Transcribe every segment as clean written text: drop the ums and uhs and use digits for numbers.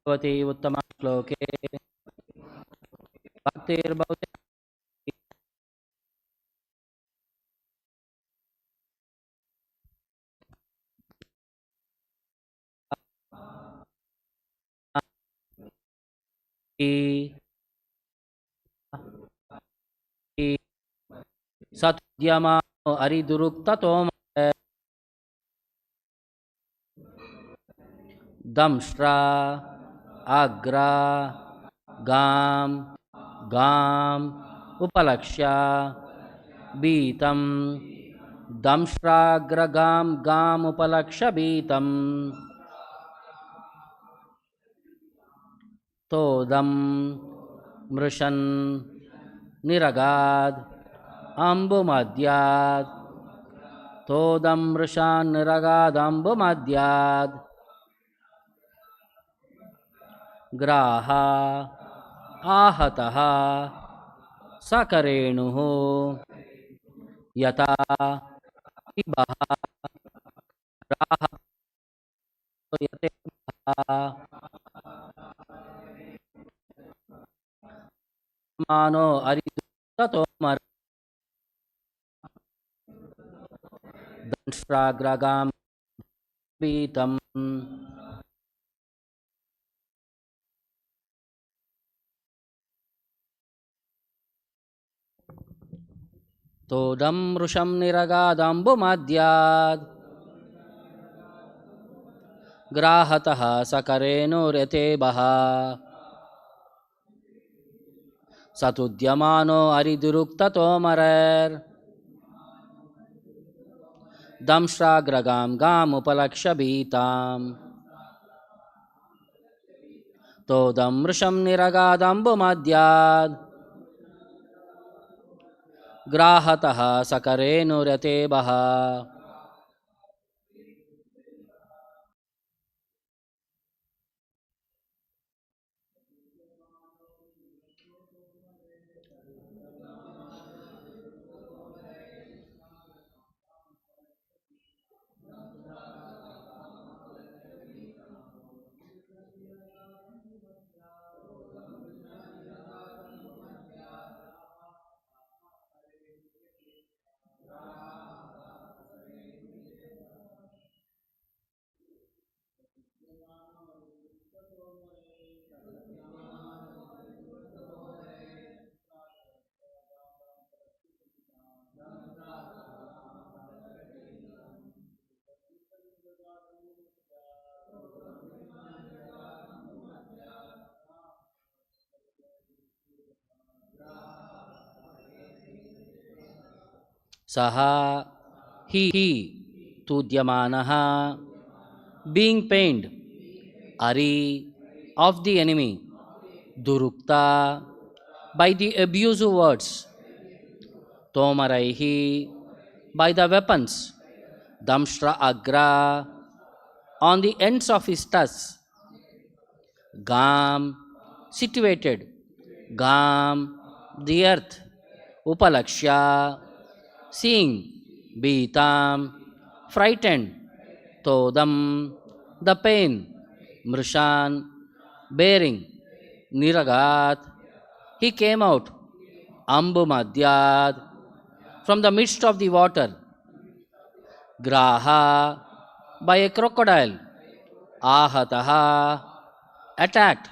भवति उत्तम श्लोके भक्तिर्भवति सत्यमानो अरिदुरुक्ततोम दंष्ट्रा अग्रा गाम गाम उपलक्ष्य बीतम दंष्ट्राग्रगाम गाम उपलक्ष्य बीतम तोदम मृशन निरगाद अम्बुमद्याद तोदम मृषान निरगाद अम्बुमद्याद ग्राह आहतः सकरेणुः यथा इबः यते मानो अरिदुतोमर दंष्ट्राग्रगाम पीतम तोदम वृषम निरगादम्बुमद्याद ग्राहतः सकरेणुर्यते बः सतुद्यमानो अरिदुरुक्ततोमरर् दंष्ट्राग्रगाम गाम उपलक्ष्य भीताम् तोदम वृषम निरगादम्बुमद्याद ग्राहतः सकरेणुर्यते बः सः he तुद्यमानः being pained ari of the enemy durukta by the abusive words tomaraihi by the weapons damshra agra on the ends of his tusks gam situated gam the earth upalakshya seeing beatam frightened todam the pain mrishan bearing niragat he came out ambumadyad from the midst of the water graha by a crocodile ahataha attacked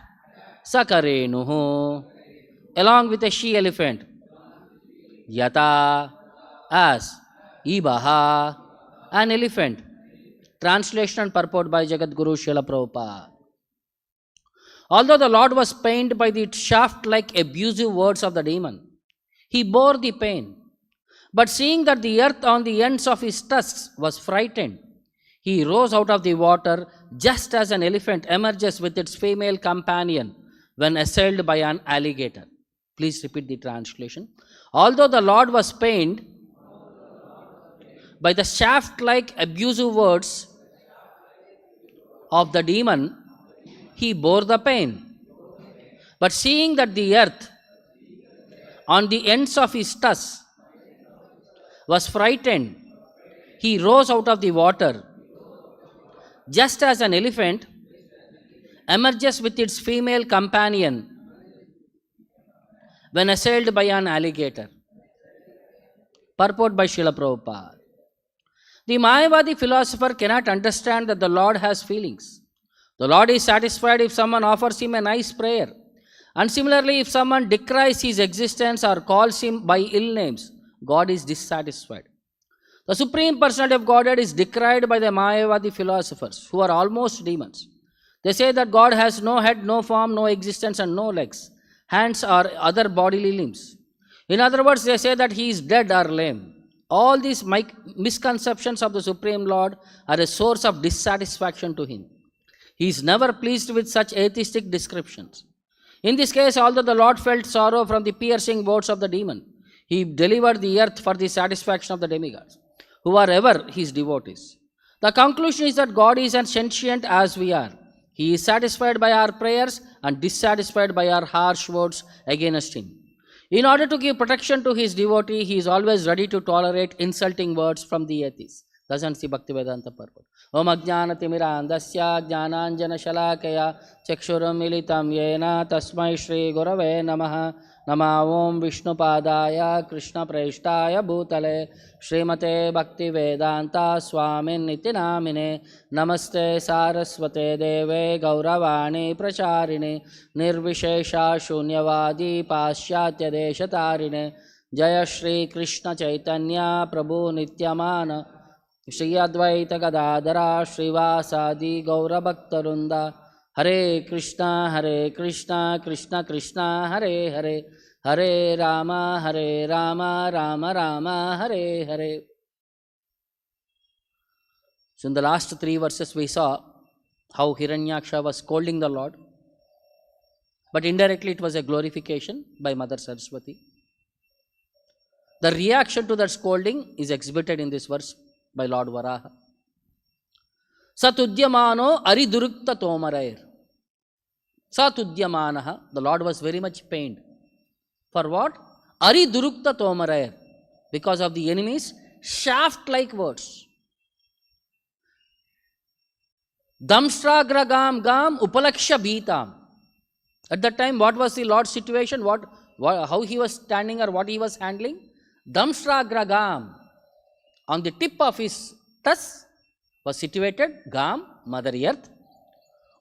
sakarenuhu along with a she elephant yata as ibaha an elephant. Translation and purport by Jagadguru Srila Prabhupada. Although the Lord was pained by the shaft-like abusive words of the demon, he bore the pain. But seeing that the earth on the ends of his tusks was frightened, he rose out of the water just as an elephant emerges with its female companion when assailed by an alligator. Please repeat the translation. Although the Lord was pained by the shaft-like abusive words of the demon, he bore the pain. But seeing that the earth on the ends of his tusks was frightened, he rose out of the water just as an elephant emerges with its female companion when assailed by an alligator. Purport by Srila Prabhupada. The Mayavadi philosopher cannot understand that the Lord has feelings. The Lord is satisfied if someone offers him a nice prayer. And similarly, if someone decries his existence or calls him by ill names, God is dissatisfied. The Supreme Personality of Godhead is decried by the Mayavadi philosophers, who are almost demons. They say that God has no head, no form, no existence, and no legs, hands, or other bodily limbs. In other words, they say that he is dead or lame. All these misconceptions of the Supreme Lord are a source of dissatisfaction to him. He is never pleased with such atheistic descriptions. In this case, although the Lord felt sorrow from the piercing words of the demon, he delivered the earth for the satisfaction of the demigods, who are ever his devotees. The conclusion is that God is as sentient as we are. He is satisfied by our prayers and dissatisfied by our harsh words against him. In order to give protection to his devotee, he is always ready to tolerate insulting words from the atheists. Doesn't see Bhakti Vedanta purport. Om Ajnana Timirandasya Jnananjana Shalakaya Chakshuram Militam Yena Tasmai Shri Gurave Namaha Nama Om Vishnu Padaya Krishna Preshtaya Bhutale Srimate Bhakti Vedanta Swamin Niti Namine Namaste Saraswate Deve Gauravani Pracharine Nirvishesha Shunyavadi Paschatya Deshatarine Jaya Shri Krishna Chaitanya Prabhu Nityamana Shri Advaita Gadadara Srivasadi Gaura Bhaktarunda Hare Krishna Krishna Krishna Hare Hare Hare Rama Rama Rama Hare Hare. So in the last 3 verses we saw how Hiranyaksha was scolding the Lord, but indirectly it was a glorification by Mother Saraswati. The reaction to that scolding is exhibited in this verse by Lord Varaha. Satudyamano aridurukta tomarair. Satudyamanaha, the Lord was very much pained. For what? Aridurukta tomarair. Because of the enemy's shaft-like words. Damstragragam gam upalaksha bhitam. At that time, what was the Lord's situation? How he was standing or what he was handling? Damstragragam. On the tip of his tusks was situated Gam, Mother Earth.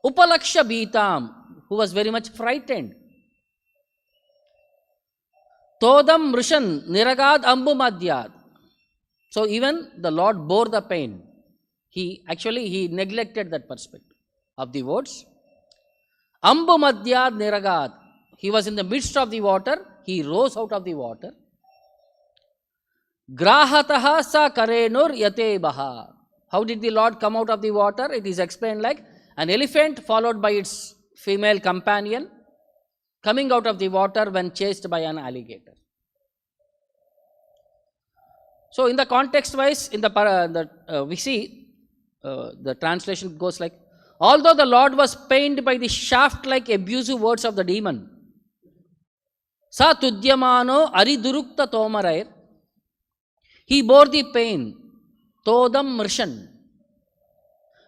Upalaksha Bhitam, who was very much frightened. Todam Mrishan Niragad Ambu Madhyad. So even the Lord bore the pain. He neglected that perspective of the words. Ambu Madhyad Niragad. He was in the midst of the water. He rose out of the water. Grahataha sa karenur yate baha. How did the Lord come out of the water? It is explained like an elephant followed by its female companion coming out of the water when chased by an alligator. So in the context wise, we see the translation goes like, although the Lord was pained by the shaft-like abusive words of the demon, sa tudyamano aridurukta tomarair, he bore the pain, todam mrishan.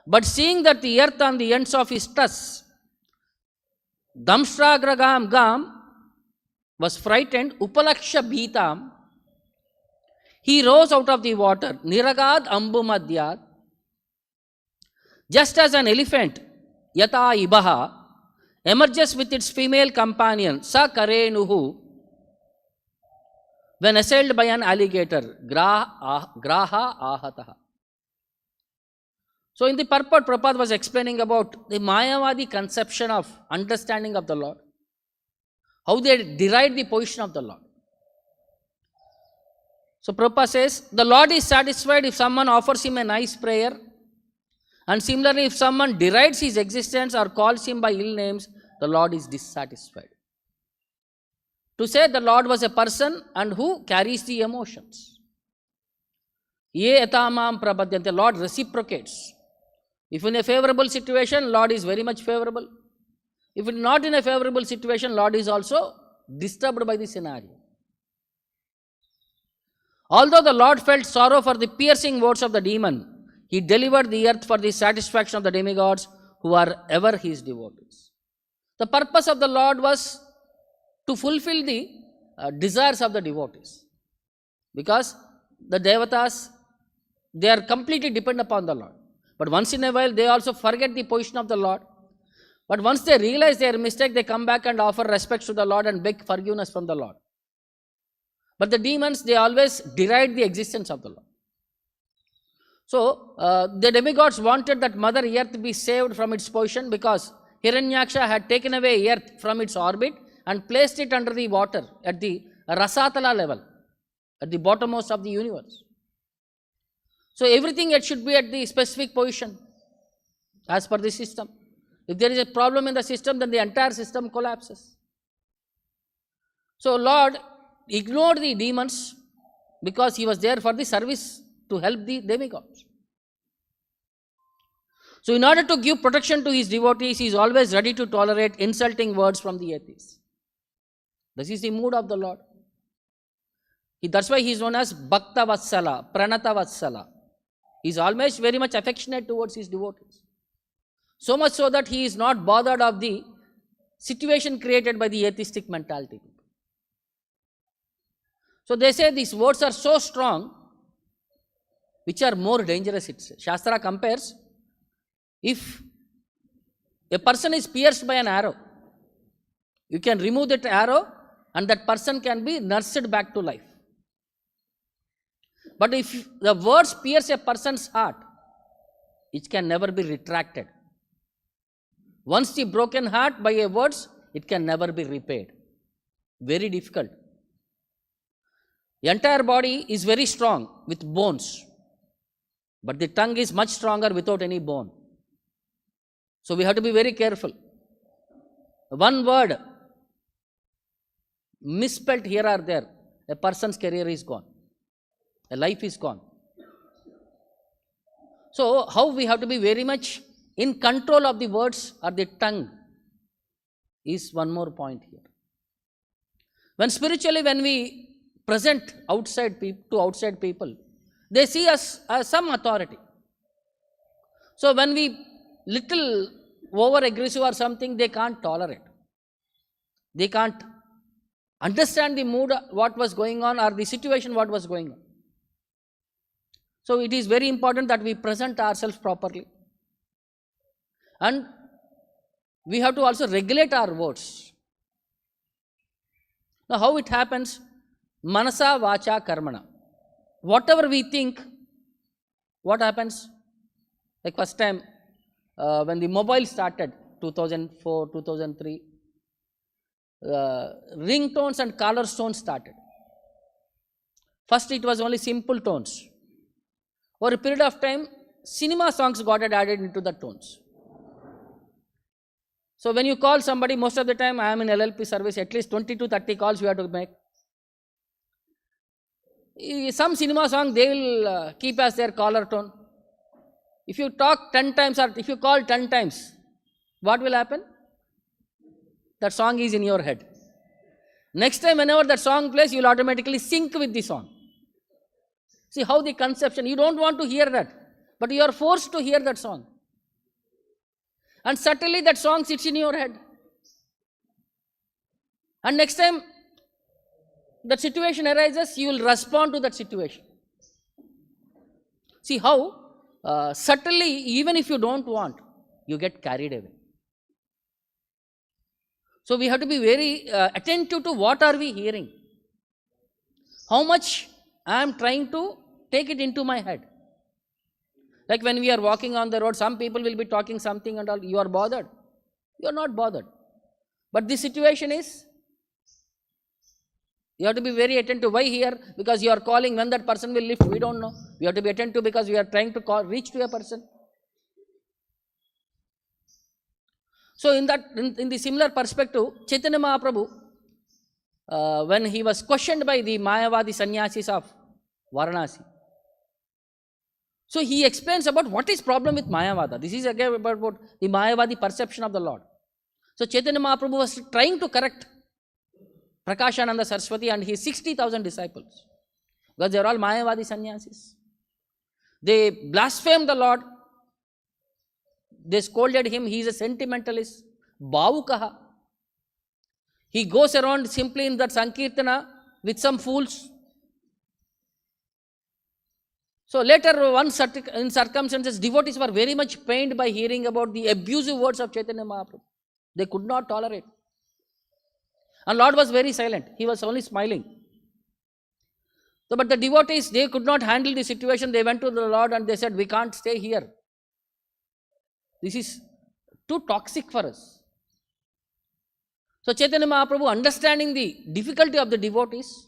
But seeing that the earth on the ends of his tusks, damstragragam gam, was frightened, upalaksha bhitam, he rose out of the water, niragad ambu madhyad, just as an elephant, yata ibaha, emerges with its female companion, sa karenuhu, when assailed by an alligator, graha ahataha. So in the purport, Prabhupada was explaining about the Mayavadi conception of understanding of the Lord, how they deride the position of the Lord. So Prabhupada says, the Lord is satisfied if someone offers him a nice prayer, and similarly if someone derides his existence or calls him by ill names, the Lord is dissatisfied. To say the Lord was a person and who carries the emotions. Ye etamam prabhadyante, the Lord reciprocates. If in a favorable situation, Lord is very much favorable. If not in a favorable situation, Lord is also disturbed by the scenario. Although the Lord felt sorrow for the piercing words of the demon, he delivered the earth for the satisfaction of the demigods, who are ever his devotees. The purpose of the Lord was to fulfill the desires of the devotees, because the devatas, they are completely dependent upon the Lord. But once in a while, they also forget the position of the Lord. But once they realize their mistake, they come back and offer respects to the Lord and beg forgiveness from the Lord. But the demons, they always deride the existence of the Lord. So, the demigods wanted that Mother Earth be saved from its position, because Hiranyaksha had taken away Earth from its orbit and placed it under the water at the Rasatala level, at the bottommost of the universe. So, everything it should be at the specific position as per the system. If there is a problem in the system, then the entire system collapses. So, Lord ignored the demons because he was there for the service to help the demigods. So, in order to give protection to his devotees, he is always ready to tolerate insulting words from the atheists. This is the mood of the Lord. That's why he is known as Bhakta Vatsala, Pranata Vatsala. He is always very much affectionate towards his devotees. So much so that he is not bothered of the situation created by the atheistic mentality. So they say these words are so strong, which are more dangerous. Shastra compares, if a person is pierced by an arrow, you can remove that arrow and that person can be nursed back to life. But if the words pierce a person's heart, it can never be retracted. Once the broken heart by a words, it can never be repaired. Very difficult. The entire body is very strong with bones, but the tongue is much stronger without any bone. So we have to be very careful. One word misspelled here or there, a person's career is gone. A life is gone. So how we have to be very much in control of the words or the tongue is one more point here. When spiritually, when we present outside to outside people, they see us as some authority. So when we little over aggressive or something, they can't tolerate. They can't understand the mood, what was going on, or the situation, what was going on. So it is very important that we present ourselves properly. And we have to also regulate our words. Now how it happens? Manasa vacha karmana. Whatever we think, what happens? Like first time when the mobile started, 2004, 2003, ringtones and caller tones started. First it was only simple tones. Over a period of time, cinema songs got added into the tones. So when you call somebody, most of the time I am in LLP service, at least 20 to 30 calls you have to make. Some cinema song they will keep as their caller tone. If you talk 10 times or if you call 10 times, what will happen? That song is in your head. Next time whenever that song plays, you will automatically sync with the song. See how the conception, you don't want to hear that, but you are forced to hear that song. And subtly that song sits in your head. And next time that situation arises, you will respond to that situation. See how subtly, even if you don't want, you get carried away. So we have to be very attentive to what are we hearing. How much I am trying to take it into my head. Like when we are walking on the road, some people will be talking something and all, you are bothered. You are not bothered. But the situation is, you have to be very attentive. Why here? Because you are calling, when that person will lift, we don't know. We have to be attentive because we are trying to reach to a person. So in the similar perspective, Chaitanya Mahaprabhu, when he was questioned by the mayavadi sannyasis of Varanasi, so he explains about what is problem with mayavada. This is again about the mayavadi perception of the Lord. So Chaitanya Mahaprabhu was trying to correct Prakashananda Saraswati and his 60,000 disciples, because they are all mayavadi sannyasis. They blaspheme the Lord. They scolded him, he is a sentimentalist, bhavukaha. He goes around simply in that Sankirtana with some fools. So later, in circumstances, devotees were very much pained by hearing about the abusive words of Chaitanya Mahaprabhu. They could not tolerate. And Lord was very silent. He was only smiling. So, but the devotees, they could not handle the situation. They went to the Lord and they said, we can't stay here. This is too toxic for us. So Chaitanya Mahaprabhu, understanding the difficulty of the devotees,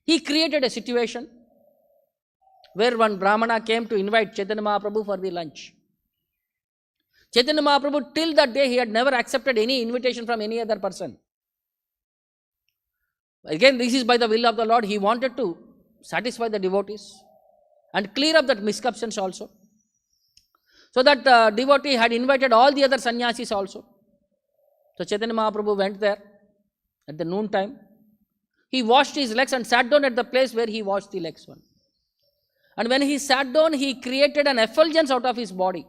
he created a situation where one Brahmana came to invite Chaitanya Mahaprabhu for the lunch. Chaitanya Mahaprabhu, till that day, he had never accepted any invitation from any other person. Again, this is by the will of the Lord. He wanted to satisfy the devotees and clear up that misconceptions also. So that devotee had invited all the other sannyasis also. So Chaitanya Mahaprabhu went there at the noon time. He washed his legs and sat down at the place where he washed the legs one. And when he sat down, he created an effulgence out of his body.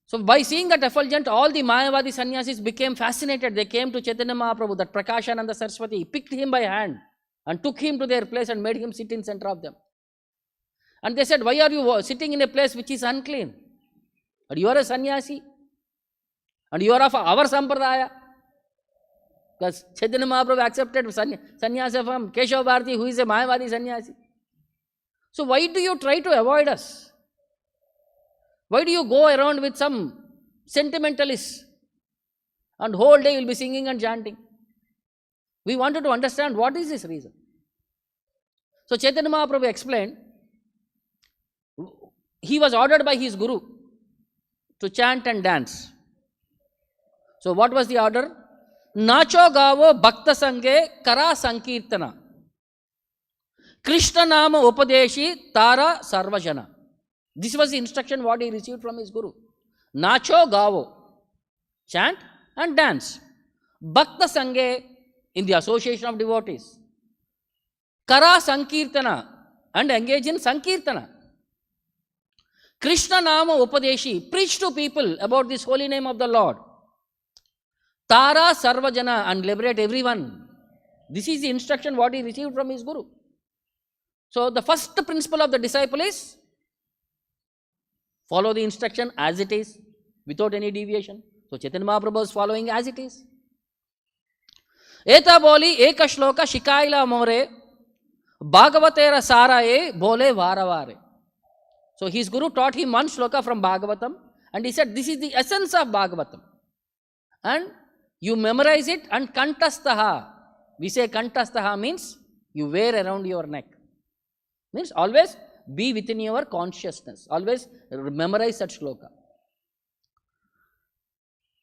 So by seeing that effulgence, all the mayavadi sannyasis became fascinated. They came to Chaitanya Mahaprabhu, that Prakashananda Saraswati, picked him by hand and took him to their place and made him sit in center of them. And they said, why are you sitting in a place which is unclean? And you are a sannyasi. And you are of our sampradaya. Because Chaitanya Mahaprabhu accepted sannyasa from Keshav Bharati, who is a mayavadi sannyasi. So why do you try to avoid us? Why do you go around with some sentimentalists and whole day you will be singing and chanting? We wanted to understand what is this reason. So Chaitanya Mahaprabhu explained, he was ordered by his guru to chant and dance. So what was the order? Nacho gavo bhakta sange kara sankirtana. Krishna nama upadeshi tara sarvajana. This was the instruction what he received from his guru. Nacho gavo. Chant and dance. Bhakta sange, in the association of devotees. Kara sankirtana, and engage in sankirtana. Krishna nama upadeshi. Preach to people about this holy name of the Lord. Tara sarvajana, and liberate everyone. This is the instruction what he received from his guru. So the first principle of the disciple is follow the instruction as it is, without any deviation. So Chaitanya Mahaprabhu is following as it is. Eta boli eka shloka shikaila more bhagavatera saraye bole varavare. So his guru taught him one shloka from Bhagavatam, and he said, this is the essence of Bhagavatam. And you memorize it and kantastaha. We say kantastaha means you wear around your neck. Means always be within your consciousness. Always memorize that shloka.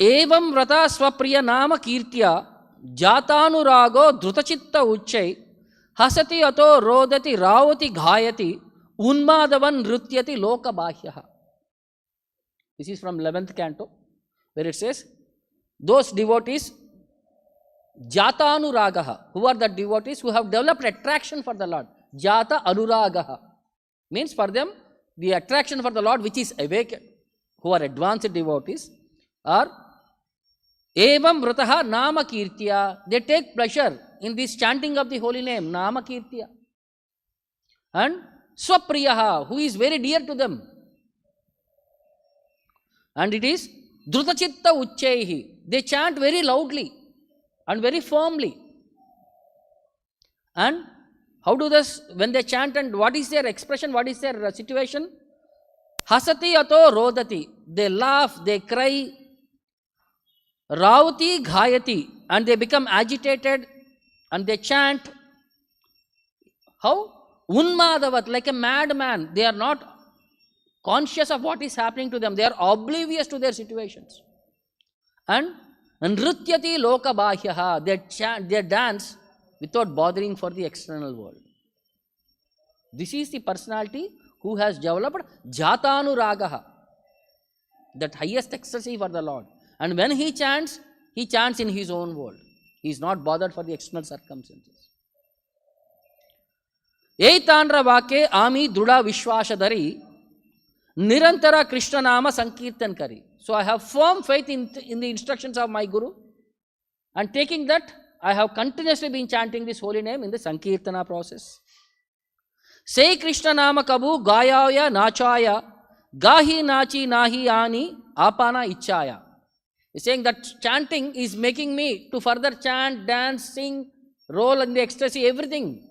Evam vrata swapriya nama kirtya jatanurago drutachitta uchchai hasati ato rodati ravati ghayati unmadavan nrutyati loka bahyaha. This is from 11th canto, where it says, those devotees, jata anuragaha, who are the devotees who have developed attraction for the Lord. Jata anuragaha means for them the attraction for the Lord which is awakened, who are advanced devotees, are evam vrataha nama kirtya. They take pleasure in this chanting of the holy name, nama kirtya. And swapriyaha, who is very dear to them. And it is drutachitta uchchaihi. They chant very loudly and very firmly. And how do this, when they chant, and what is their expression, what is their situation? Hasati ato rodati. They laugh, they cry. Ravati ghayati. And they become agitated and they chant. How? Unmadavat, like a madman. They are not conscious of what is happening to them. They are oblivious to their situations. And nrutyati loka bahyaha. They chant, they dance without bothering for the external world. This is the personality who has developed jatanuragaha, that highest ecstasy for the Lord. And when he chants in his own world. He is not bothered for the external circumstances. Eitandra vake ami druda vishwashadari Nirantara Krishna Nama Sankirtan Kari. So I have firm faith in the instructions of my Guru, and taking that, I have continuously been chanting this holy name in the Sankirtana process. Say Krishna Nama Kabu Gayaya Nachaya Gahi Nachi Nahi Ani Apana Ichaya. He's saying that chanting is making me to further chant, dance, sing, roll in the ecstasy, everything.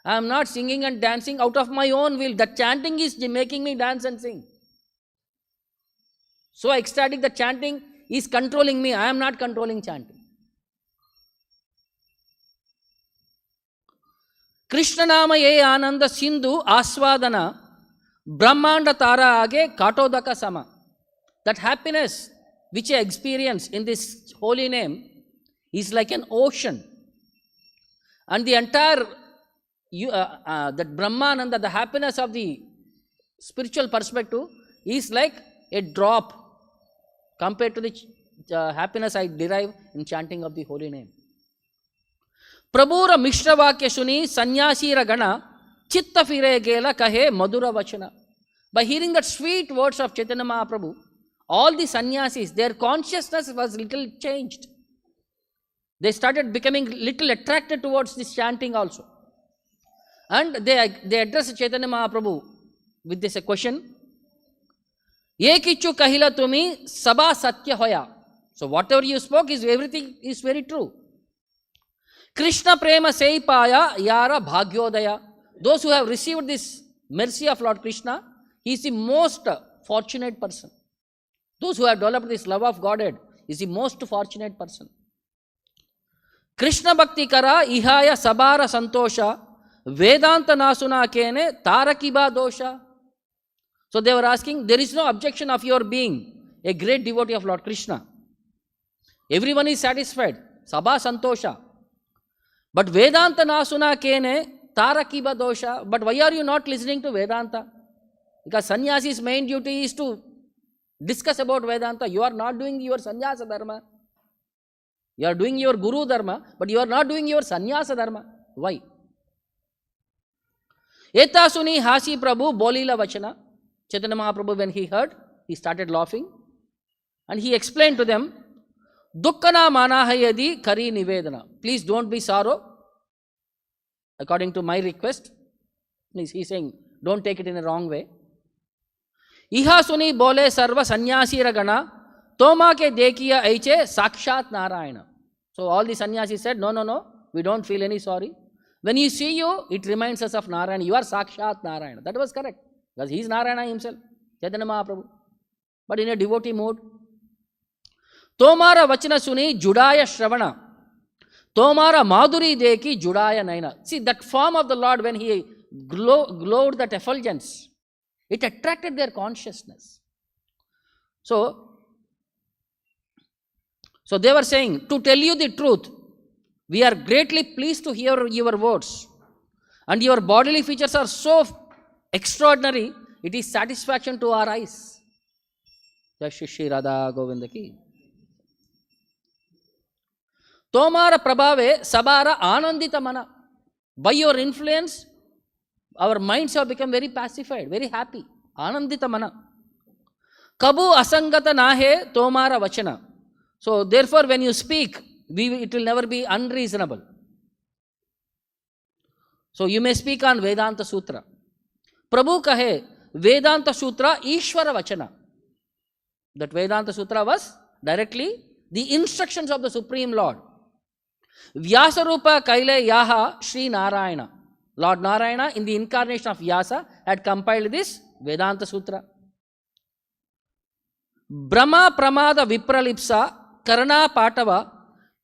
I am not singing and dancing out of my own will. That chanting is making me dance and sing. So ecstatic that chanting is controlling me. I am not controlling chanting. Krishna Nama ye Ananda Sindhu Aswadana Brahmanda Tara Age Katodaka Sama. That happiness which I experience in this holy name is like an ocean. And the entire that Brahmananda, the happiness of the spiritual perspective, is like a drop compared to the happiness I derive in chanting of the holy name. Prabhura Mishra Vakya Suni Sanyasira Gana Chitta Fire Gela Kahe Madura Vachana. By hearing the sweet words of Chaitanya Mahaprabhu, all the sannyasis, their consciousness was little changed. They started becoming little attracted towards this chanting also. And they addressed Chaitanya Mahaprabhu with this question. Ye kichu kahila tumi sabha satya hoya. So whatever you spoke is everything is very true. Krishna prema seipaya yara bhagyodaya. Those who have received this mercy of Lord Krishna, he is the most fortunate person. Those who have developed this love of Godhead is the most fortunate person. Krishna Bhakti Kara Ihaya Sabara Santosha Vedanta Nasuna Kene Tarakiba Dosha. So they were asking, there is no objection of your being a great devotee of Lord Krishna. Everyone is satisfied. Sabha Santosha. But Vedanta Nasuna Kene Tarakiba Dosha. But why are you not listening to Vedanta? Because sannyasi's main duty is to discuss about Vedanta. You are not doing your sannyasa dharma. You are doing your guru dharma, but you are not doing your sannyasa dharma. Why? Eta suni hasi Prabhu bolila vachana. Chaitanya Mahaprabhu, when he heard, he started laughing. And he explained to them, Dukkana manahayadi kari nivedana. Please don't be sorrow. According to my request. He's saying, don't take it in a wrong way. Iha suni bole sarva sannyasi ragana toma ke dekiya aiche sakshat narayana. So all the sannyasis said, no, we don't feel any sorry. When you see you, it reminds us of Narayana. You are sakshat Narayana. That was correct. Because he is Narayana himself, Chaitanya Mahaprabhu. But in a devotee mode. Tomara vachana suni judaya shravana. Tomara madhuri deki judaya naina. See that form of the Lord when he glowed that effulgence, it attracted their consciousness. So they were saying, to tell you the truth, we are greatly pleased to hear your words. And your bodily features are so extraordinary, it is satisfaction to our eyes. Jai Shri Radha Govinda ki. Tomara prabhave sabara anandita mana. By your influence, our minds have become very pacified, very happy. Anandita mana. Kabu asangata nahe tomara vachana. So therefore when you speak, it will never be unreasonable. So you may speak on Vedanta Sutra. Prabhu kahe, Vedanta Sutra Ishvara Vachana. That Vedanta Sutra was directly the instructions of the Supreme Lord. Vyasarupa Kaile Yaha Sri Narayana. Lord Narayana in the incarnation of Vyasa had compiled this Vedanta Sutra. Brahma Pramada Vipralipsa Karana Patava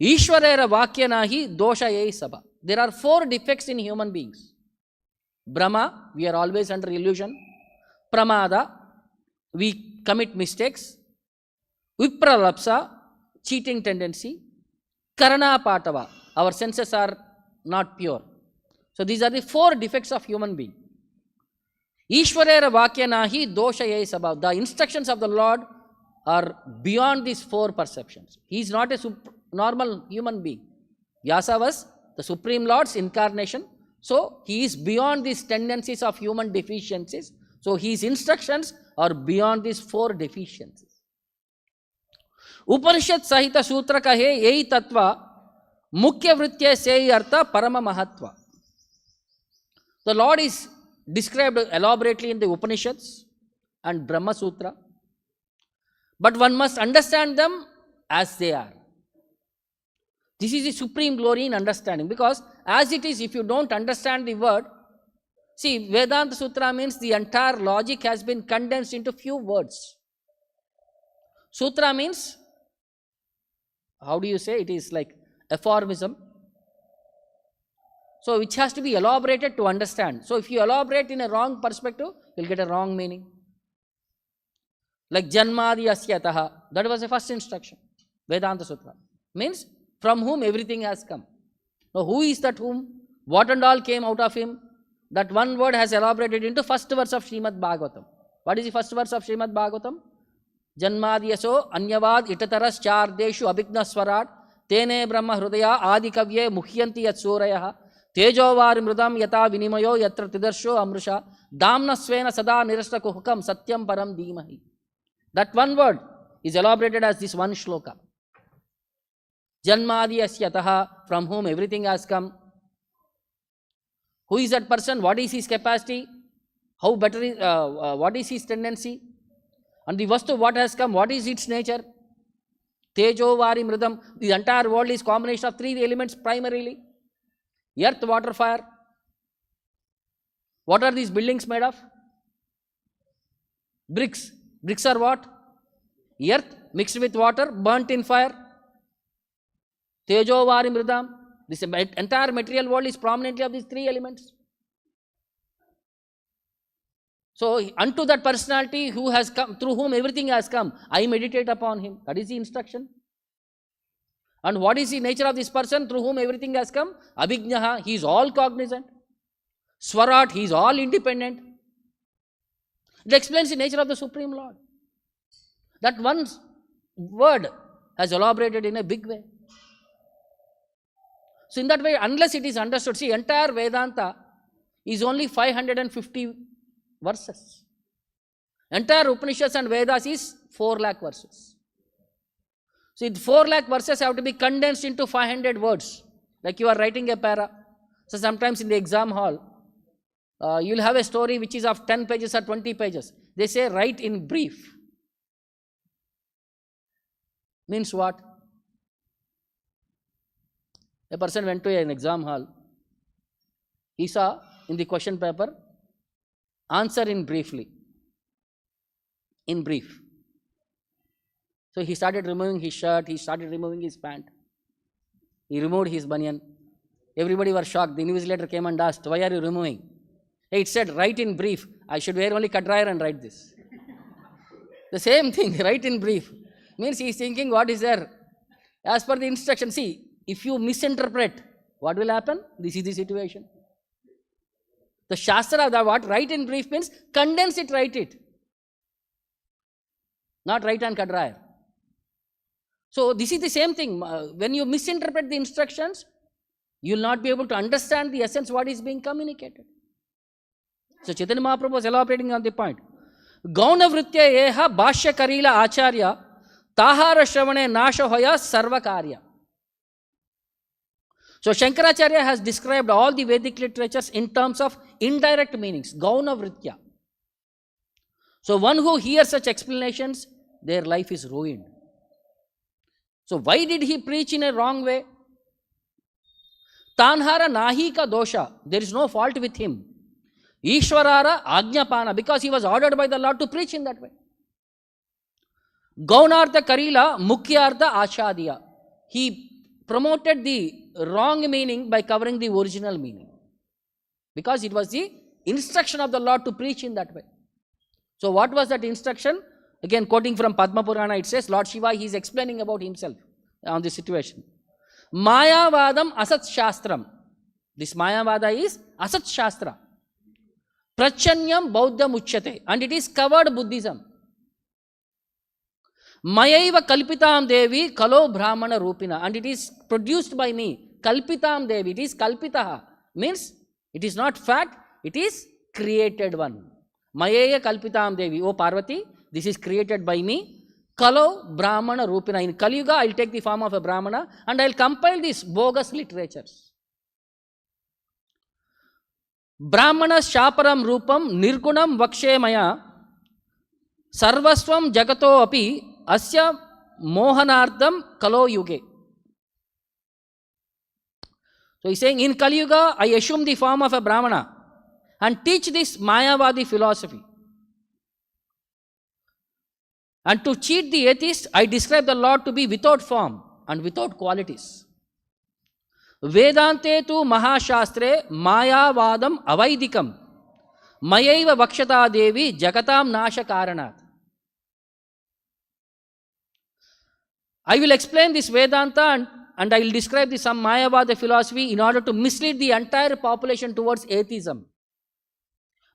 Ishwarera Vakyanahi Dosha Yei Sabha. There are 4 defects in human beings. Brahma, we are always under illusion. Pramada, we commit mistakes. Vipralapsa, cheating tendency. Karana Patava, our senses are not pure. So these are the 4 defects of human being. Ishwarera Vakyanahi Dosha Yei Sabha. The instructions of the Lord are beyond these 4 perceptions. He is not a normal human being. Vyasa was the Supreme Lord's incarnation. So he is beyond these tendencies of human deficiencies. So his instructions or beyond these four deficiencies. Upanishad Sahita Sutra ka hai yahi tattva mukhya vritya se artha parama mahatva. The Lord is described elaborately in the Upanishads and Brahma Sutra, but one must understand them as they are. This is the supreme glory in understanding, because as it is, if you don't understand the word, see, Vedanta Sutra means the entire logic has been condensed into few words. Sutra means, how do you say, it is like aphorism. So which has to be elaborated to understand. So if you elaborate in a wrong perspective, you'll get a wrong meaning. Like Janmadi Asyataha, that was the first instruction. Vedanta Sutra means from whom everything has come. Now who is that whom? What and all came out of him? That one word has elaborated into first verse of Srimad Bhagavatam. What is the first verse of Srimad Bhagavatam? Janmadyaso anyavad itataras chardeshu abhigna swarat tene brahma hrudaya adikavye muhyanti yat surayah tejovari mridam yata vinimayo yatra tidarsho amrusha damna svena sada nirasta kuhukam satyam param dhimahi. That one word is elaborated as this one shloka. Janmadyasyataha, from whom everything has come. Who is that person? What is his capacity? How better is, what is his tendency? And the vastu, what has come? What is its nature? Tejo, Vari, Mridam. The entire world is combination of three elements primarily. Earth, water, fire. What are these buildings made of? Bricks. Bricks are what? Earth mixed with water, burnt in fire. Tejo, Vari, Mridam. This entire material world is prominently of these three elements. So, unto that personality who has come, through whom everything has come, I meditate upon him. That is the instruction. And what is the nature of this person through whom everything has come? Abhignaha, he is all cognizant. Swarat, he is all independent. It explains the nature of the Supreme Lord. That one word has elaborated in a big way. So in that way, unless it is understood, see, entire Vedanta is only 550 verses. Entire Upanishads and Vedas is 4 lakh verses. So 4 lakh verses have to be condensed into 500 words. Like you are writing a para. So sometimes in the exam hall, you will have a story which is of 10 pages or 20 pages. They say write in brief. Means what? A person went to an exam hall. He saw in the question paper, answer in briefly. In brief. So he started removing his shirt, he started removing his pant. He removed his banyan. Everybody was shocked. The invigilator came and asked, why are you removing? It said, write in brief. I should wear only cut dryer and write this. The same thing, write in brief. Means he is thinking, what is there? As per the instruction, see, if you misinterpret, what will happen? This is the situation. The Shastra, the what? Write in brief means condense it, write it. Not write and cut dryer. So this is the same thing. When you misinterpret the instructions, you will not be able to understand the essence what is being communicated. So Chaitanya Mahaprabhu was elaborating on the point. Gauna vritya eha bhashya karila acharya tahara shravane nasha hoya sarva karya. So Shankaracharya has described all the Vedic literatures in terms of indirect meanings, Gauna Vritya. So one who hears such explanations, their life is ruined. So why did he preach in a wrong way? Tanhara nahi ka dosha, there is no fault with him. Ishwarara ajñapana, because he was ordered by the Lord to preach in that way. Gaunartha karila mukhyartha achadiya. He promoted the wrong meaning by covering the original meaning. Because it was the instruction of the Lord to preach in that way. So what was that instruction? Again, quoting from Padma Purana, it says, Lord Shiva, he is explaining about himself on this situation. Mayavadam asat shastram. This mayavada is asat shastra. Prachanyam bauddham uchyate. And it is covered Buddhism. Mayaiva kalpitam devi kalo brahmana rupina. And it is produced by me. Kalpitam devi. It is kalpitaha. Means it is not fact. It is created one. Mayeya kalpitam devi. O Parvati, this is created by me. Kalo Brahmana Rupina. In Kali Yuga, I'll take the form of a Brahmana and I'll compile these bogus literatures. Brahmana Shaparam Rupam Nirgunam Vakshe Maya Sarvaswam Jagato Api Asya Mohanardam Kalo Yuge. So he's saying in Kali Yuga, I assume the form of a Brahmana and teach this mayavadi philosophy. And to cheat the atheist, I describe the Lord to be without form and without qualities. Vedante tu mahashastre mayavadam avaidikam mayaiva vakshata devi jagatam nasha karanat. I will explain this Vedanta and I will describe the some mayavada philosophy in order to mislead the entire population towards atheism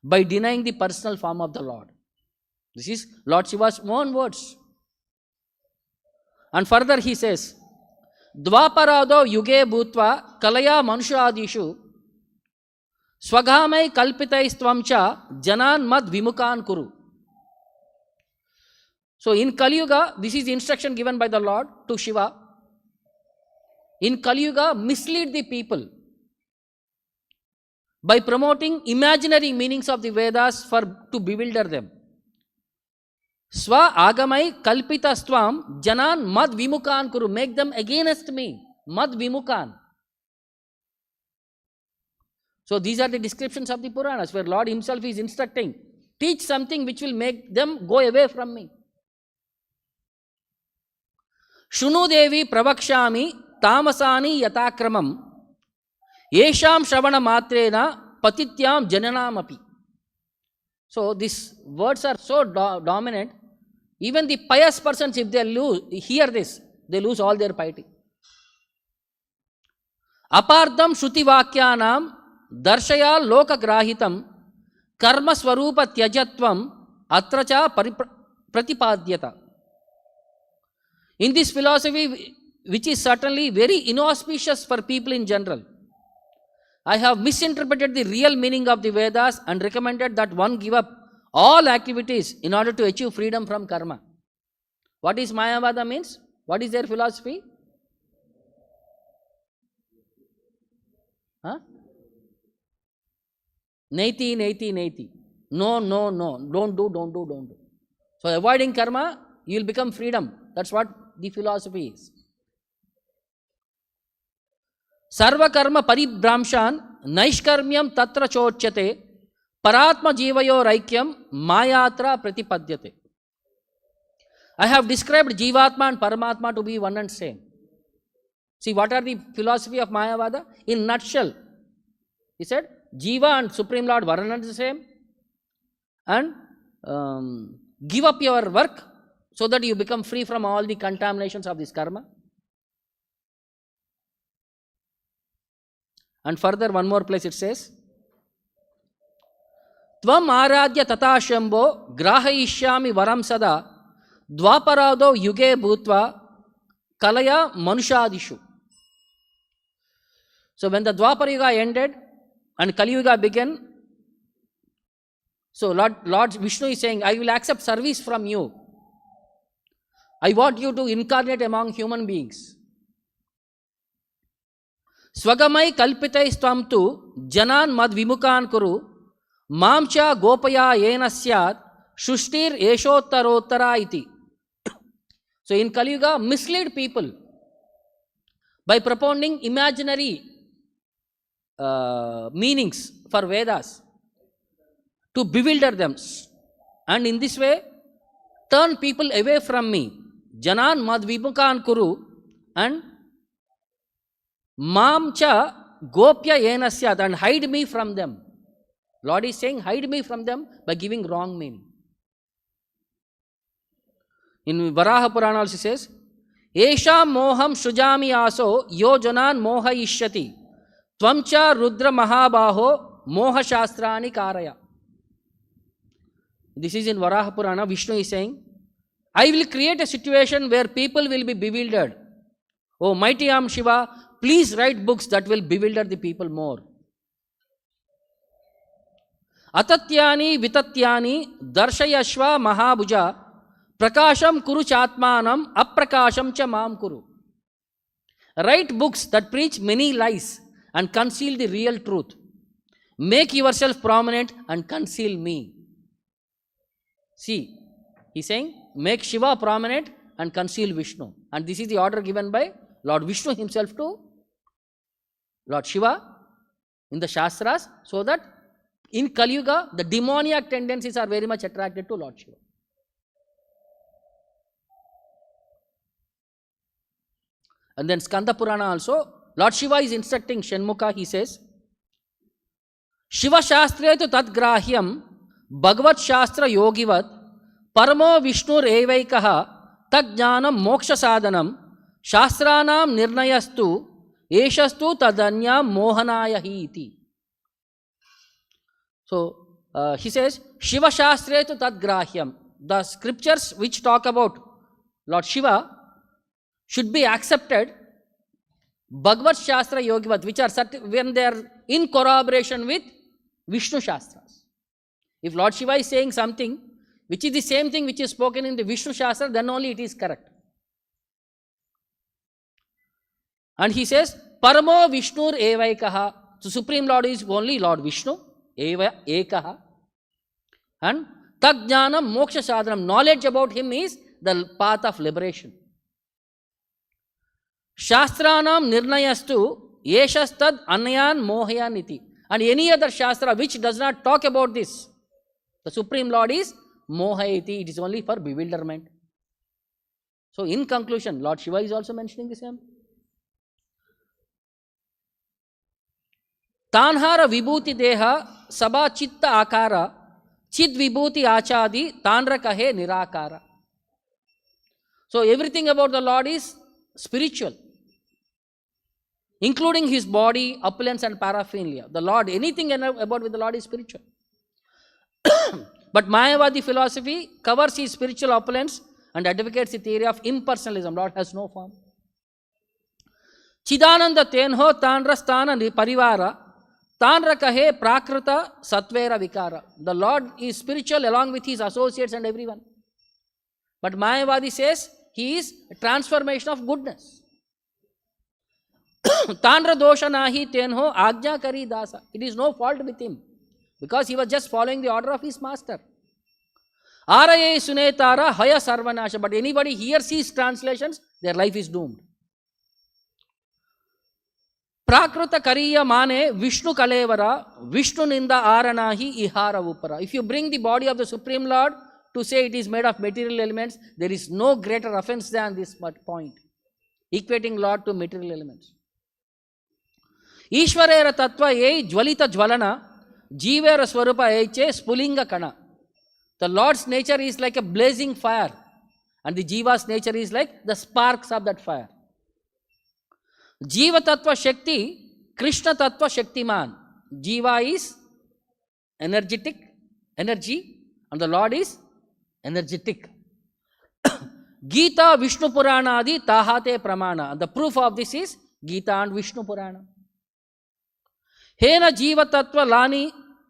by denying the personal form of the Lord. This is Lord Shiva's own words. And further he says, Dvaparado yuge bhutva kalaya manushadishu swagamai kalpitaistvamcha janan mad vimukan kuru. So in Kali Yuga, this is the instruction given by the Lord to Shiva. In Kali Yuga, mislead the people by promoting imaginary meanings of the Vedas to bewilder them. Swa agamai kalpitastvam janan mad vimukan kuru. Make them against me. Mad vimukan. So these are the descriptions of the Puranas where Lord himself is instructing. Teach something which will make them go away from me. Shunu devi pravakshami tamasani yatakramam yesham shravana matrena patityam jananam api. So these words are so dominant. Even the pious persons, if they hear this, they lose all their piety. Apardam shruti vakyanam darshaya loka grahitam karma swarupa tyajatvam atracha pratipadyata. In this philosophy, which is certainly very inauspicious for people in general, I have misinterpreted the real meaning of the Vedas and recommended that one give up all activities in order to achieve freedom from karma. What is mayavada means? What is their philosophy? Huh? Naiti, naiti, naiti. No, no, no. Don't do. So avoiding karma, you will become freedom. That's what the philosophy is. Sarva karma paribramshan naishkarmyam tatra chochyate paratma jivayo raikyam mayatra pratipadyate. I have described Jivatma and Paramatma to be one and same. See, what are the philosophy of Mayavada? In nutshell, he said, Jiva and Supreme Lord were one and the same. And give up your work so that you become free from all the contaminations of this karma. And further, one more place it says, Tvam aradya tata shambho grahayishyami varam sada dvaparado yuge bhutva kalaya manushadishu. So when the Dwapara Yuga ended and Kali Yuga began, so Lord Vishnu is saying, I will accept service from you. I want you to incarnate among human beings. Swagamai kalpitai stvam tu janan mad vimukan kuru mamcha gopaya yena syat shushtir eshottarottara iti. So in Kali Yuga, mislead people by propounding imaginary meanings for Vedas to bewilder them. And in this way, turn people away from me. Janan mad vimukan kuru and mamcha gopya yena syat, and hide me from them. Lord is saying, hide me from them by giving wrong meaning. In Varaha Purana also says, Esha moham shrujami aso yo janan moha ishyati tvamcha rudra mahabaho moha shastrani karaya. This is in Varaha Purana. Vishnu is saying, I will create a situation where people will be bewildered. Oh mighty Am Shiva, please write books that will bewilder the people more. Atatyani vitatyani darshayashva mahabhuja prakasham kuru chatmanam aprakasham cha mam kuru. Write books that preach many lies and conceal the real truth. Make yourself prominent and conceal me. See, he's saying, make Shiva prominent and conceal Vishnu. And this is the order given by Lord Vishnu himself to Lord Shiva in the Shastras, so that in Kali Yuga, the demoniac tendencies are very much attracted to Lord Shiva. And then Skanda Purana also, Lord Shiva is instructing Shanmukha, he says, Shiva Shastre tu Tadgrahyam Bhagavat Shastra Yogivat Paramo Vishnur Evaikaha Tadjnanam Moksha Sadhanam Shastranam Nirnayastu Eshastu Tadanyam Mohanaya Iti. So, he says, Shiva Shastre tu Tadgrahyam. The scriptures which talk about Lord Shiva should be accepted Bhagavad Shastra Yogivat, which are when they are in corroboration with Vishnu Shastras. If Lord Shiva is saying something which is the same thing which is spoken in the Vishnu Shastra, then only it is correct. And he says, Paramo Vishnur Evaikaha. So Supreme Lord is only Lord Vishnu, Eva Ekaha. And Tadjnanam Moksha Sadhanam. Knowledge about him is the path of liberation. Shastranam Nirnayastu Yeshastad Anyayan Mohayaniti. And any other Shastra which does not talk about this, the Supreme Lord is Mohayati. It is only for bewilderment. So in conclusion, Lord Shiva is also mentioning the same. Tanhara Vibhuti Deha Sabha Chitta Akara Chid Vibhuti Achadi Tanra Kahe Nirakara. So everything about the Lord is spiritual, including his body, opulence and paraphernalia. The Lord, anything about with the Lord is spiritual. But Mayavadi philosophy covers his spiritual opulence and advocates the theory of impersonalism. Lord has no form. Chidananda tenho tanrastana parivara tanra kahe prakrita satvera vikara. The Lord is spiritual along with his associates and everyone. But Mayavadi says he is a transformation of goodness. Tanra dosha nahi tenho ajna kari dasa. It is no fault with him, because he was just following the order of his master. Araye sunetara haya sarvanasha. But anybody hears his translations, their life is doomed. Prakruta kariya mane Vishnu kalevara Vishnu ninda aranahi ihara upara. If you bring the body of the Supreme Lord to say it is made of material elements, there is no greater offense than this point. Equating Lord to material elements. Ishwarera tattva ye jwalita jwalana jivera swarupa eche spulinga kana. The Lord's nature is like a blazing fire, and the Jiva's nature is like the sparks of that fire. Jiva tattva shakti, Krishna tattva shaktiman. Jiva is energetic, energy, and the Lord is energetic. Gita Vishnu Purana adi tahate pramana. And the proof of this is Gita and Vishnu Purana. Hena Jiva tattva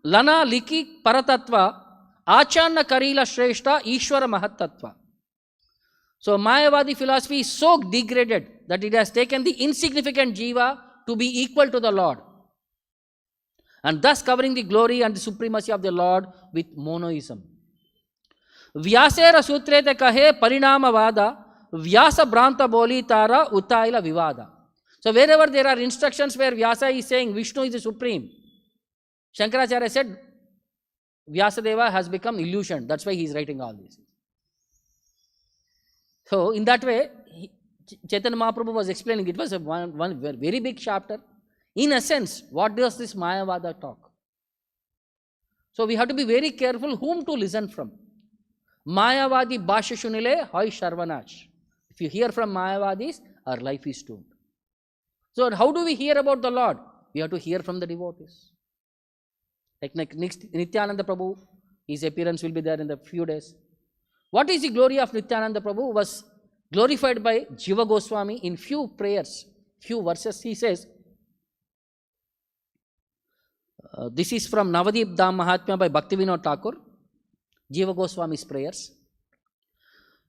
lana liki paratatva achanna karila shreshta Ishwara mahattattva. So Mayavadi philosophy is so degraded that it has taken the insignificant Jiva to be equal to the Lord, and thus covering the glory and the supremacy of the Lord with monoism. Vyasera sutrete kahe parinamavada Vyasa branta boli tara utaila vivada. So wherever there are instructions where Vyasa is saying Vishnu is the supreme, Shankaracharya said Vyasadeva has become illusion. That's why he is writing all this. So in that way, Chaitanya Mahaprabhu was explaining. It was one very big chapter. In essence, what does this Mayavada talk? So we have to be very careful whom to listen from. Mayavadi Bhashya Shunile Hoy Sharvanash. If you hear from Mayavadis, our life is doomed. So how do we hear about the Lord? We have to hear from the devotees. Like next Nityananda Prabhu, his appearance will be there in a few days. What is the glory of Nityananda Prabhu? Was glorified by Jiva Goswami in few prayers, few verses. He says, This is from Navadip Dham Mahatmya by Bhakti Vinod Thakur, Jiva Goswami's prayers.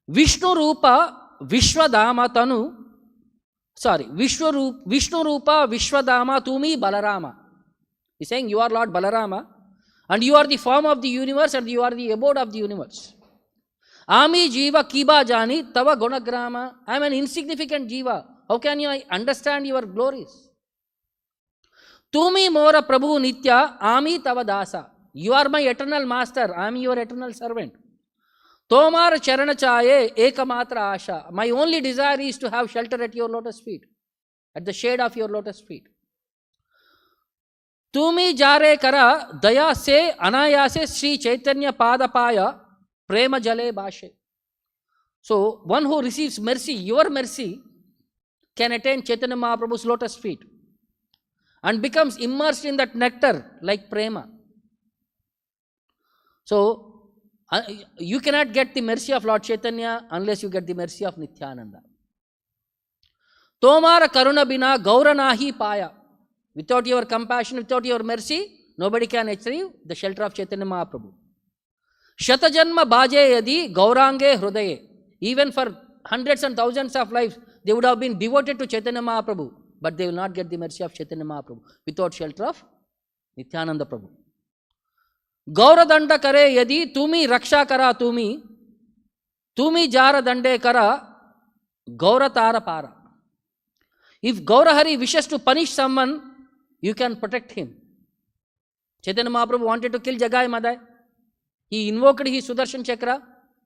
Vishnu Rupa Vishwadama Tanu, Vishnu Rupa Vishwadama Tumi Balarama. He's saying you are Lord Balarama and you are the form of the universe and you are the abode of the universe. Ami Jiva Kiba Jani Tava Gunagrama. I am an insignificant Jiva. How can you understand your glories? Tumi Mora Prabhu Nitya Ami Tava Dasa. You are my eternal master. I am your eternal servant. Tomar Charana Chaye Ekamatra Asha. My only desire is to have shelter at your lotus feet, at the shade of your lotus feet. Tumi Jare Kara Daya Se Anayase Sri Chaitanya Padapaya Prema Jale Bashe. So, one who receives mercy, your mercy, can attain Chaitanya Mahaprabhu's lotus feet and becomes immersed in that nectar like prema. So, you cannot get the mercy of Lord Chaitanya unless you get the mercy of Nityananda. Tomara Karuna Bina Gaura Nahi Paya. Without your compassion, without your mercy, nobody can achieve the shelter of Chaitanya Mahaprabhu. Shatajanma Bhaje Yadi Gaurange Hrudaye. Even for hundreds and thousands of lives, they would have been devoted to Chaitanya Mahaprabhu, but they will not get the mercy of Chaitanya Mahaprabhu without shelter of Nityananda Prabhu. Gaura Danda Kare Yadi Tumi Raksha Kara Tumi Jara Dande Kara Gaura Tara Para. If Gaura Hari wishes to punish someone, you can protect him. Chaitanya Mahaprabhu wanted to kill Jagai Madai. He invoked his Sudarshan Chakra,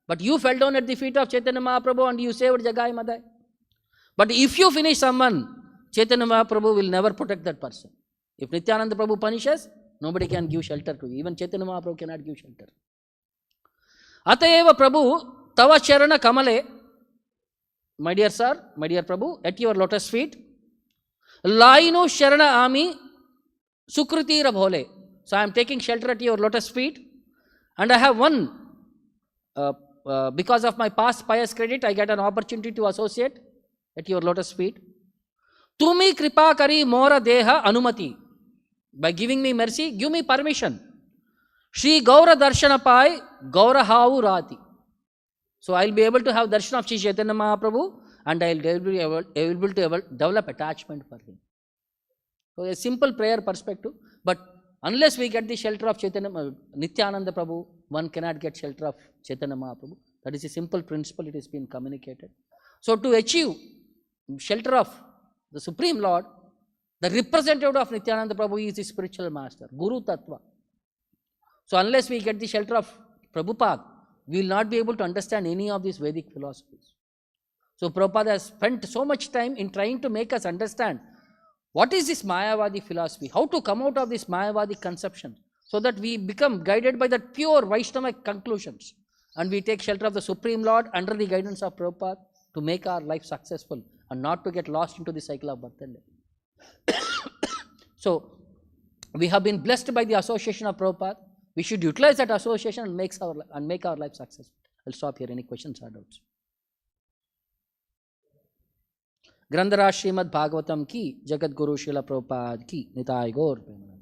but you fell down at the feet of Chaitanya Mahaprabhu and you saved Jagai Madai. But if you finish someone, Chaitanya Mahaprabhu will never protect that person. If Nityananda Prabhu punishes, nobody can give shelter to you. Even Chaitanya Mahaprabhu cannot give shelter. Atayeva Prabhu, Tava Charana Kamale, my dear sir, my dear Prabhu, at your lotus feet, Laino Sharana Ami, Sukriti Rabhole. So I am taking shelter at your lotus feet, and I have one, because of my past pious credit, I get an opportunity to associate at your lotus feet. Tumi Kripa Kari Mora Deha Anumati. By giving me mercy, give me permission. Shri Gaura Darshana Pai Gaura Hau Rati. So I will be able to have darshan of Shri Chaitanya Mahaprabhu and I will be able to develop attachment for him. So a simple prayer perspective, but unless we get the shelter of Chaitanya Nityananda Prabhu, one cannot get shelter of Chaitanya Mahaprabhu. That is a simple principle, it has been communicated. So to achieve shelter of the Supreme Lord, the representative of Nityananda Prabhu is the spiritual master, Guru Tattva. So unless we get the shelter of Prabhupada, we will not be able to understand any of these Vedic philosophies. So Prabhupada has spent so much time in trying to make us understand what is this mayavadi philosophy, how to come out of this mayavadi conception, so that we become guided by that pure Vaishnava conclusions and we take shelter of the Supreme Lord under the guidance of Prabhupada to make our life successful and not to get lost into the cycle of birth and death. So we have been blessed by the association of Prabhupada. We should utilize that association and make our life successful. I'll stop here. Any questions or doubts? ग्रंथराज Shrimad Bhagavatam की, जगत गुरु श्रील प्रभुपाद की, निताय गौर प्रेमानंद।